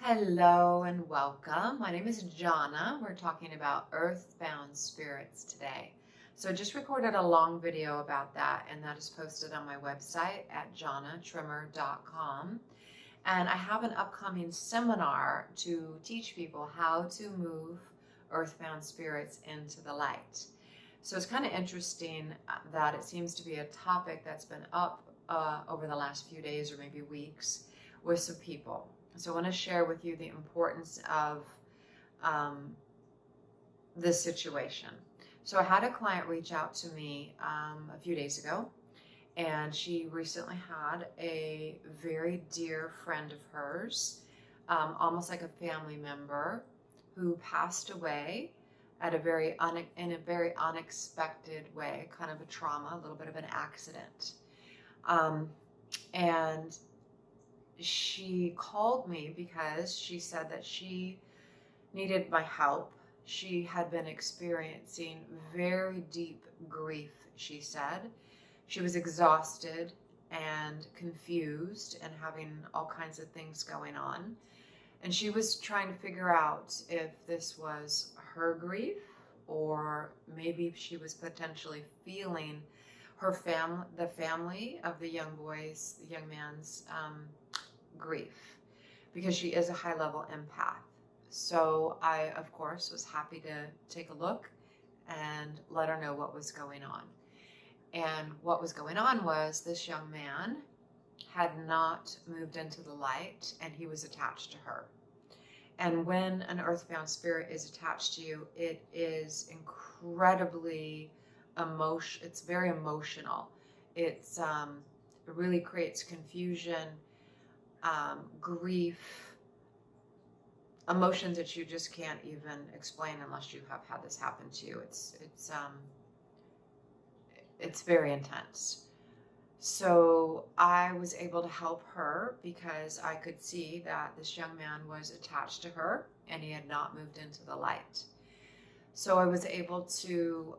Hello and welcome. My name is Johnna. We're talking about earthbound spirits today. So I just recorded a long video about that, and that is posted on my website at jonnatrimmer.com. And I have an upcoming seminar to teach people how to move earthbound spirits into the light. So it's kind of interesting that it seems to be a topic that's been up over the last few days or maybe weeks with some people. So I want to share with you the importance of this situation. So I had a client reach out to me a few days ago, and she recently had a very dear friend of hers, almost like a family member, who passed away at in a very unexpected way, kind of a trauma, a little bit of an accident. And she called me because she said that she needed my help. She had been experiencing very deep grief, she said. She was exhausted and confused and having all kinds of things going on. And she was trying to figure out if this was her grief or maybe she was potentially feeling her the family of the young man's grief, because she is a high-level empath. So I, of course, was happy to take a look and let her know what was going on. And what was going on was this young man had not moved into the light, and he was attached to her. And when an earthbound spirit is attached to you, it is incredibly it's very emotional. It really creates confusion, grief, emotions that you just can't even explain unless you have had this happen to you. It's very intense. So I was able to help her because I could see that this young man was attached to her and he had not moved into the light. So I was able to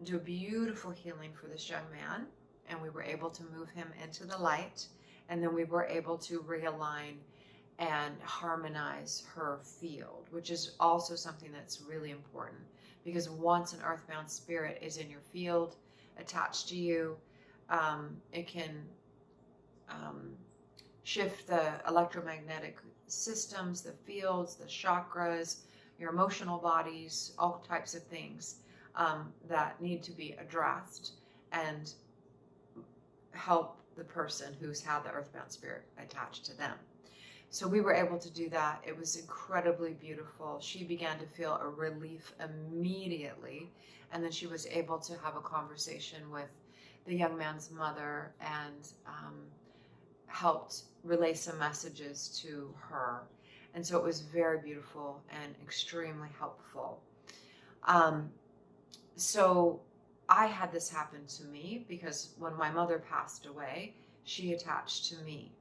do a beautiful healing for this young man, and we were able to move him into the light. And then we were able to realign and harmonize her field, which is also something that's really important, because once an earthbound spirit is in your field, attached to you, it can shift the electromagnetic systems, the fields, the chakras, your emotional bodies, all types of things that need to be addressed and help the person who's had the earthbound spirit attached to them. So we were able to do that. It was incredibly beautiful. She began to feel a relief immediately, and then she was able to have a conversation with the young man's mother and helped relay some messages to her. And so it was very beautiful and extremely helpful. So I had this happen to me because when my mother passed away, she attached to me.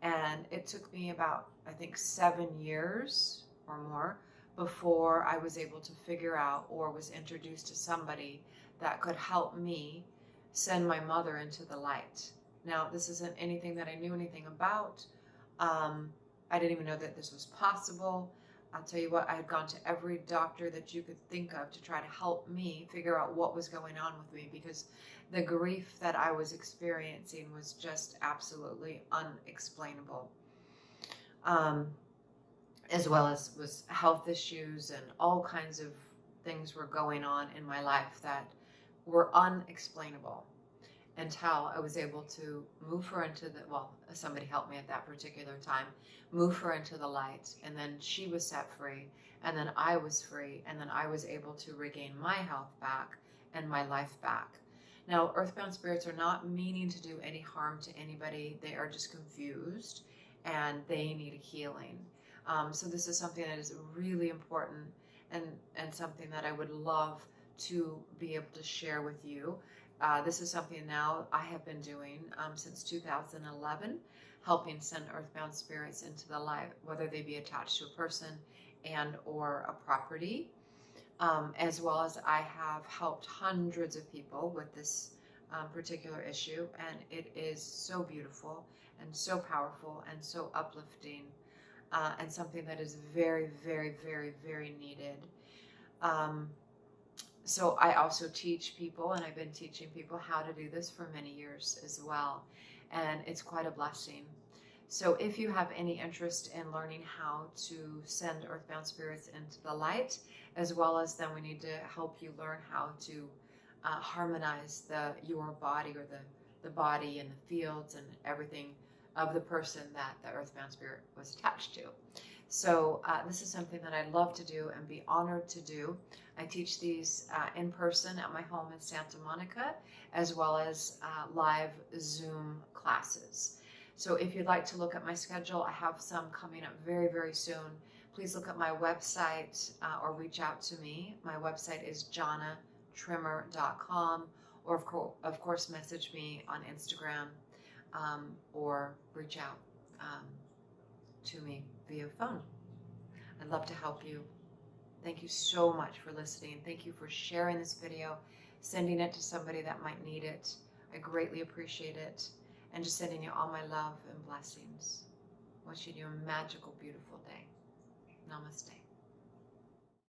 And it took me about, I think, 7 years or more before I was able to figure out or was introduced to somebody that could help me send my mother into the light. Now, this isn't anything that I knew anything about. I didn't even know that this was possible. I'll tell you what, I had gone to every doctor that you could think of to try to help me figure out what was going on with me, because the grief that I was experiencing was just absolutely unexplainable. As well as was health issues and all kinds of things were going on in my life that were unexplainable until I was able to move her into the, well, somebody helped me at that particular time, move her into the light, and then she was set free, and then I was free, and then I was able to regain my health back and my life back. Now, earthbound spirits are not meaning to do any harm to anybody. They are just confused, and they need a healing. So this is something that is really important and something that I would love to be able to share with you. This is something now I have been doing since 2011, helping send earthbound spirits into the light, whether they be attached to a person and or a property, as well as I have helped hundreds of people with this particular issue, and it is so beautiful and so powerful and so uplifting. and something that is very, very, very, very needed. So I also teach people, and I've been teaching people how to do this for many years as well. And it's quite a blessing. So if you have any interest in learning how to send earthbound spirits into the light, as well as then we need to help you learn how to harmonize your body, or the body and the fields and everything of the person that the earthbound spirit was attached to. So this is something that I love to do and be honored to do. I teach these in person at my home in Santa Monica, as well as live Zoom classes. So if you'd like to look at my schedule, I have some coming up very, very soon. Please look at my website or reach out to me. My website is jonnatrimmer.com, or of course message me on Instagram, or reach out to me via phone. I'd love to help you. Thank you so much for listening. Thank you for sharing this video, sending it to somebody that might need it. I greatly appreciate it. And just sending you all my love and blessings. Wishing you a magical, beautiful day. Namaste.